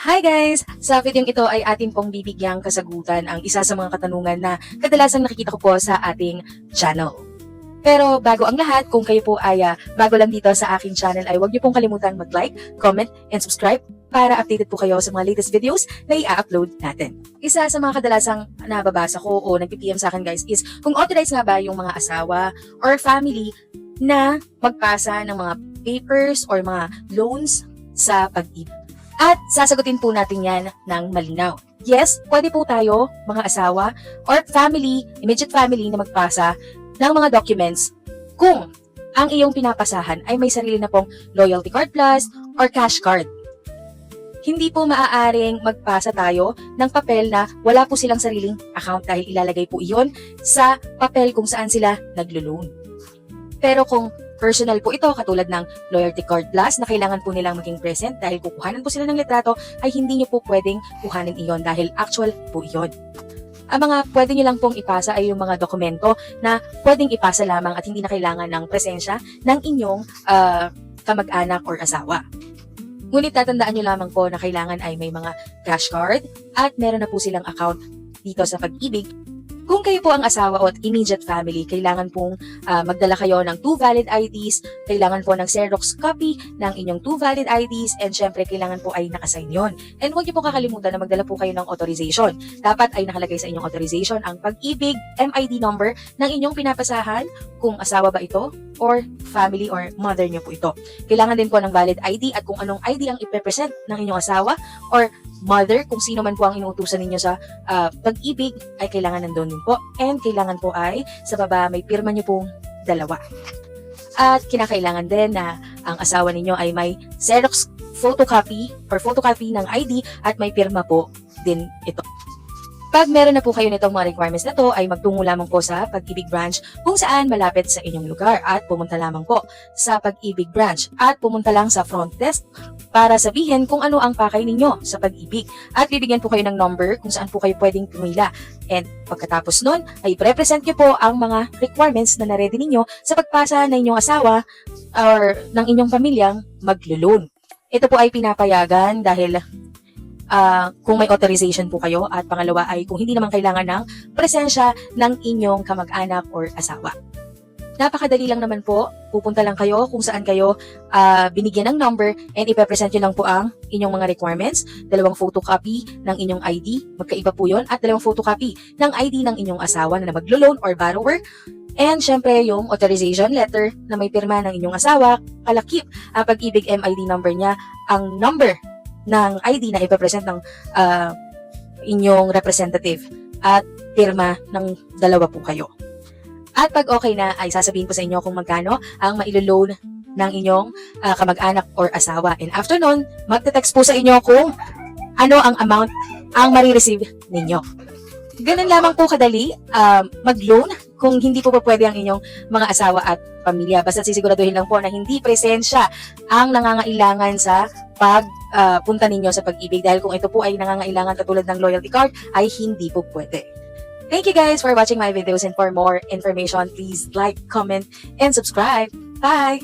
Hi guys! Sa videong ito ay atin pong bibigyang kasagutan ang isa sa mga katanungan na kadalasang nakikita ko po sa ating channel. Pero bago ang lahat, kung kayo po ay bago lang dito sa aking channel ay huwag niyo pong kalimutan mag-like, comment, and subscribe para updated po kayo sa mga latest videos na i-upload natin. Isa sa mga kadalasang nababasa ko o nagpi-PM sa akin guys is kung authorized nga ba yung mga asawa or family na magpasa ng mga papers or mga loans sa pag-ibig. At sasagutin po natin yan ng malinaw. Yes, pwede po tayo, mga asawa or family, immediate family na magpasa ng mga documents kung ang iyong pinapasahan ay may sarili na pong loyalty card plus or cash card. Hindi po maaaring magpasa tayo ng papel na wala po silang sariling account dahil ilalagay po iyon sa papel kung saan sila naglo-loan. Pero kung personal po ito, katulad ng loyalty card plus na kailangan po nilang maging present dahil kukuhanan po sila ng litrato, ay hindi nyo po pwedeng kuhanin iyon dahil actual po iyon. Ang mga pwede nyo lang pong ipasa ay yung mga dokumento na pwedeng ipasa lamang at hindi na kailangan ng presensya ng inyong kamag-anak or asawa. Ngunit tatandaan nyo lamang po na kailangan ay may mga cash card at meron na po silang account dito sa Pag-ibig. Kung kayo po ang asawa o immediate family, kailangan pong magdala kayo ng 2 valid IDs, kailangan po ng Xerox copy ng inyong 2 valid IDs, and syempre kailangan po ay nakasign yon. And huwag niyo po kakalimutan na magdala po kayo ng authorization. Dapat ay nakalagay sa inyong authorization ang Pag-ibig MID number ng inyong pinapasahan, kung asawa ba ito or family or mother niyo po ito. Kailangan din po ng valid ID at kung anong ID ang ipepresent ng inyong asawa or mother, kung sino man po ang inuutusan ninyo sa Pag-ibig, ay kailangan nandun din po. And kailangan po ay sa baba may pirma nyo pong dalawa. At kinakailangan din na ang asawa ninyo ay may Xerox photocopy or photocopy ng ID at may pirma po din ito. Pag meron na po kayo nitong mga requirements na to, ay magtungo lamang po sa Pag-ibig branch kung saan malapit sa inyong lugar at pumunta lamang po sa Pag-ibig branch at pumunta lang sa front desk para sabihin kung ano ang pakay ninyo sa Pag-ibig at bibigyan po kayo ng number kung saan po kayo pwedeng pumila. And pagkatapos nun, ay i-represent nyo po ang mga requirements na na-ready ninyo sa pagpasa ng inyong asawa or ng inyong pamilyang maglo-loan. Ito po ay pinapayagan dahil kung may authorization po kayo at pangalawa ay kung hindi naman kailangan ng presensya ng inyong kamag-anak or asawa. Napakadali lang naman po, pupunta lang kayo kung saan kayo binigyan ng number and ipapresent nyo lang po ang inyong mga requirements, 2 photocopy ng inyong ID, magkaiba po yun, at 2 photocopy ng ID ng inyong asawa na maglo-loan or borrower, and syempre yung authorization letter na may pirma ng inyong asawa, kalakip ang Pag-ibig MID number niya, ang number ng ID na ipapresent ng inyong representative at pirma ng 2 po kayo. At pag okay na, ay sasabihin ko sa inyo kung magkano ang mailo-loan ng inyong kamag-anak or asawa. And after nun, magte-text po sa inyo kung ano ang amount ang marireceive ninyo. Ganun lamang po kadali mag-loan kung hindi po pa pwede ang inyong mga asawa at pamilya. Basta sisiguraduhin lang po na hindi presensya ang nangangailangan sa pagpunta ninyo sa Pag-ibig. Dahil kung ito po ay nangangailangan katulad ng loyalty card, ay hindi po pwede. Thank you guys for watching my videos, and for more information, please like, comment, and subscribe. Bye!